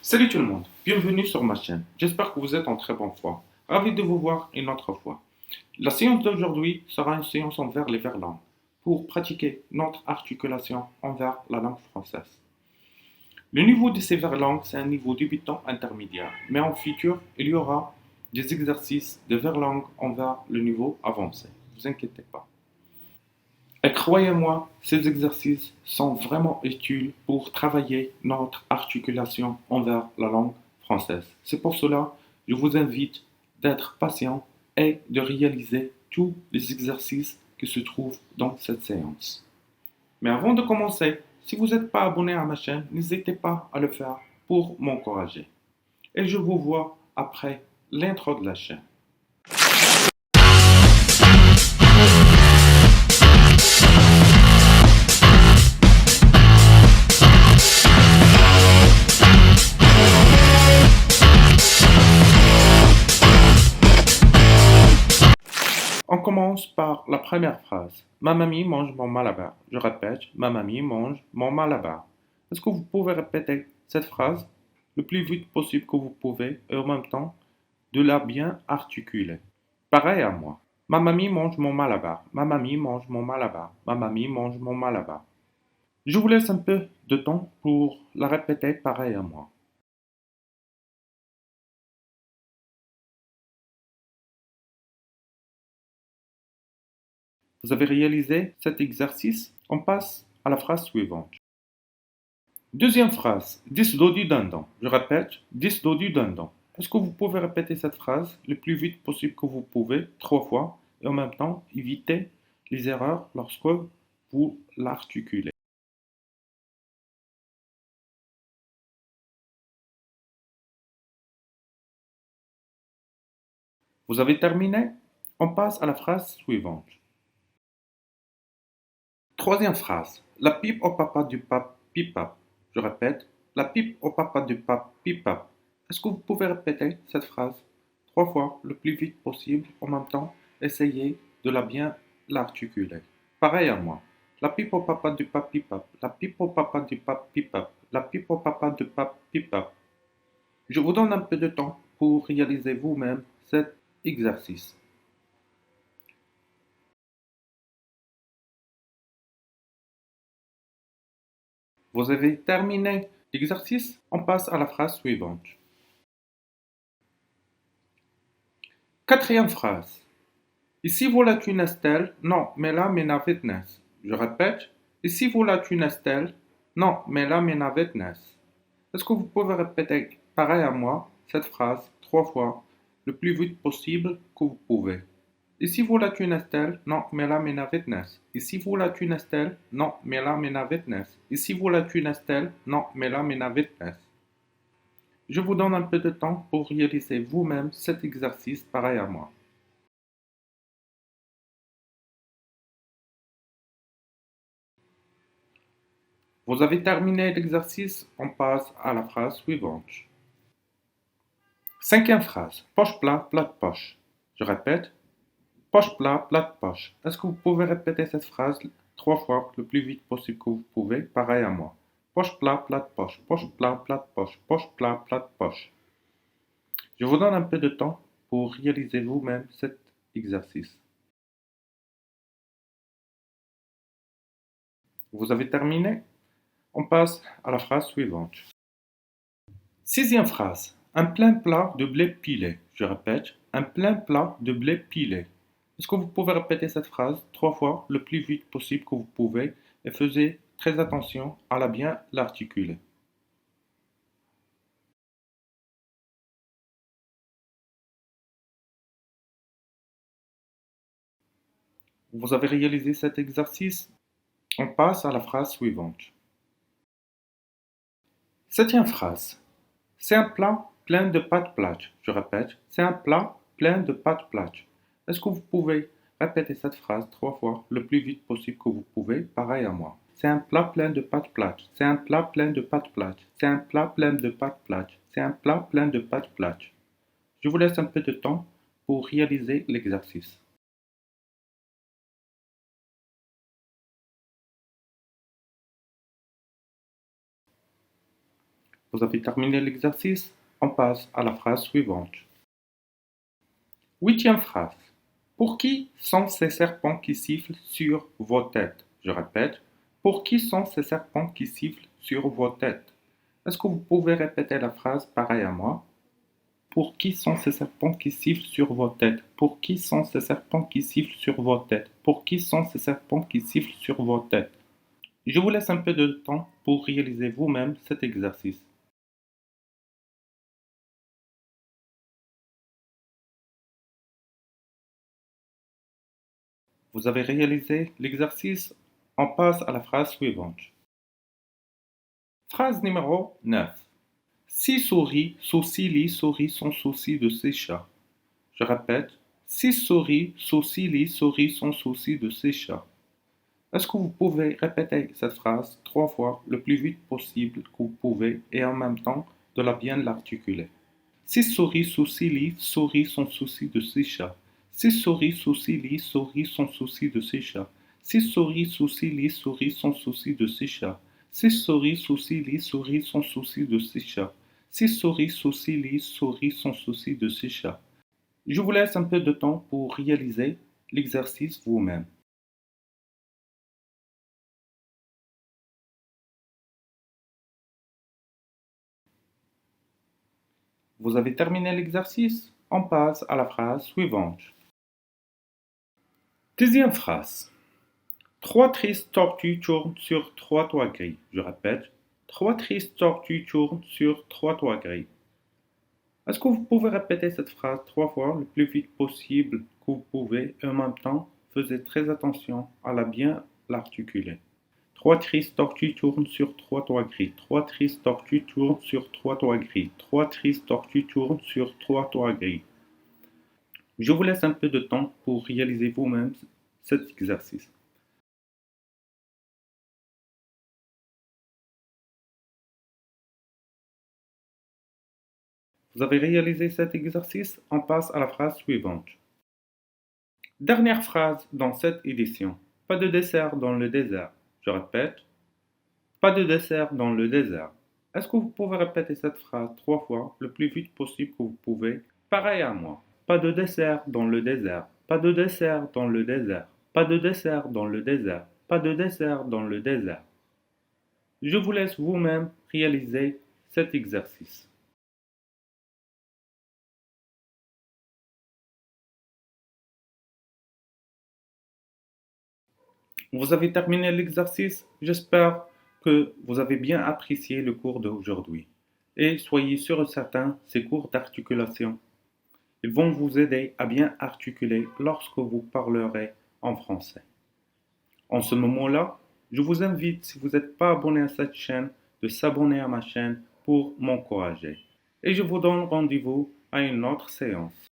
Salut tout le monde, bienvenue sur ma chaîne. J'espère que vous êtes en très bonne foi. Ravi de vous voir une autre fois. La séance d'aujourd'hui sera une séance envers les verlangues pour pratiquer notre articulation envers la langue française. Le niveau de ces verlangues, c'est un niveau débutant intermédiaire, mais en futur, il y aura des exercices de verlangue envers le niveau avancé. Ne vous inquiétez pas. Et croyez-moi, ces exercices sont vraiment utiles pour travailler notre articulation envers la langue française. C'est pour cela que je vous invite d'être patient et de réaliser tous les exercices qui se trouvent dans cette séance. Mais avant de commencer, si vous n'êtes pas abonné à ma chaîne, n'hésitez pas à le faire pour m'encourager. Et je vous vois après l'intro de la chaîne. On commence par la première phrase. Ma mamie mange mon malabar. Je répète, ma mamie mange mon malabar. Est-ce que vous pouvez répéter cette phrase le plus vite possible que vous pouvez et en même temps de la bien articuler? Pareil à moi. Ma mamie mange mon malabar. Ma mamie mange mon malabar. Ma mamie mange mon malabar. Je vous laisse un peu de temps pour la répéter pareil à moi. Vous avez réalisé cet exercice? On passe à la phrase suivante. Deuxième phrase, 10 dos du dindon. Je répète, 10 dos du dindon. Est-ce que vous pouvez répéter cette phrase le plus vite possible que vous pouvez, 3 fois, et en même temps éviter les erreurs lorsque vous l'articulez? Vous avez terminé? On passe à la phrase suivante. Troisième phrase, la pipe au papa du pape pipap. Je répète, la pipe au papa du pape pipap. Est-ce que vous pouvez répéter cette phrase 3 fois le plus vite possible en même temps? Essayez de la bien l'articuler. Pareil à moi. La pipe au papa du pape pipap. La pipe au papa du pape pipap. La pipe au papa du pape pipap. Je vous donne un peu de temps pour réaliser vous-même cet exercice. Vous avez terminé l'exercice? On passe à la phrase suivante. Quatrième phrase. Ici voilà une Estelle, non, mais là mais navetnes. Je répète. Ici voilà une Estelle, non, mais là mais navetnes. Est-ce que vous pouvez répéter pareil à moi cette phrase 3 fois le plus vite possible que vous pouvez? Ici voilà une Estelle, non, mais là mais navetnes. Ici voilà une Estelle, non, mais là mais navetnes. Ici voilà une Estelle, non, mais là mais navetnes. Je vous donne un peu de temps pour réaliser vous-même cet exercice pareil à moi. Vous avez terminé l'exercice, on passe à la phrase suivante. Cinquième phrase, poche plat, plat de poche. Je répète, poche plat, plat de poche. Est-ce que vous pouvez répéter cette phrase 3 fois le plus vite possible que vous pouvez, pareil à moi? Poche plat, plat de poche, poche plat, plat de poche, poche plat, plat de poche. Je vous donne un peu de temps pour réaliser vous-même cet exercice. Vous avez terminé? On passe à la phrase suivante. Sixième phrase. Un plein plat de blé pilé. Je répète, un plein plat de blé pilé. Est-ce que vous pouvez répéter cette phrase 3 fois le plus vite possible que vous pouvez et faites très attention à la bien l'articuler. Vous avez réalisé cet exercice? On passe à la phrase suivante. Septième phrase. C'est un plat plein de pâtes plates. Je répète, c'est un plat plein de pâtes plates. Est-ce que vous pouvez répéter cette phrase 3 fois le plus vite possible que vous pouvez, pareil à moi? C'est un plat plein de pâtes plates. C'est un plat plein de pâtes plates. C'est un plat plein de pâtes plates. C'est un plat plein de pâtes plates. Je vous laisse un peu de temps pour réaliser l'exercice. Vous avez terminé l'exercice? On passe à la phrase suivante. Huitième phrase. Pour qui sont ces serpents qui sifflent sur vos têtes? Je répète. Pour qui sont ces serpents qui sifflent sur vos têtes? Est-ce que vous pouvez répéter la phrase pareil à moi? Pour qui sont ces serpents qui sifflent sur vos têtes? Pour qui sont ces serpents qui sifflent sur vos têtes? Pour qui sont ces serpents qui sifflent sur vos têtes? Je vous laisse un peu de temps pour réaliser vous-même cet exercice. Vous avez réalisé l'exercice? On passe à la phrase suivante. Phrase numéro 9. 6 souris sous 6 lits souris sans souci de ces chats. Je répète. 6 souris sous 6 lits souris sans souci de ces chats. Est-ce que vous pouvez répéter cette phrase 3 fois le plus vite possible que vous pouvez et en même temps de la bien l'articuler? 6 souris sous 6 lits souris sans souci de ces chats. 6 souris sous 6 lits souris sans souci de ces chats. 6 souris sous 6 lits souris sans souci de ces chats. 6 souris sous 6 lits souris sans souci de ces chats. 6 souris sous 6 lits souris sans souci de ces chats. Je vous laisse un peu de temps pour réaliser l'exercice vous-même. Vous avez terminé l'exercice? On passe à la phrase suivante. Deuxième phrase. 3 tristes tortues tournent sur 3 toits gris. Je répète. 3 tristes tortues tournent sur 3 toits gris. Est-ce que vous pouvez répéter cette phrase 3 fois le plus vite possible que vous pouvez et en même temps, faites très attention à la bien l'articuler. 3 tristes tortues tournent sur 3 toits gris. 3 tristes tortues tournent sur 3 toits gris. 3 tristes tortues tournent sur 3 toits gris. Je vous laisse un peu de temps pour réaliser vous-même cet exercice. Vous avez réalisé cet exercice? On passe à la phrase suivante. Dernière phrase dans cette édition. Pas de dessert dans le désert. Je répète. Pas de dessert dans le désert. Est-ce que vous pouvez répéter cette phrase 3 fois le plus vite possible que vous pouvez? Pareil à moi. Pas de dessert dans le désert. Pas de dessert dans le désert. Pas de dessert dans le désert. Pas de dessert dans le désert. Je vous laisse vous-même réaliser cet exercice. Vous avez terminé l'exercice? J'espère que vous avez bien apprécié le cours d'aujourd'hui. Et soyez sûr et certain, ces cours d'articulation, ils vont vous aider à bien articuler lorsque vous parlerez en français. En ce moment-là, je vous invite, si vous n'êtes pas abonné à cette chaîne, de s'abonner à ma chaîne pour m'encourager. Et je vous donne rendez-vous à une autre séance.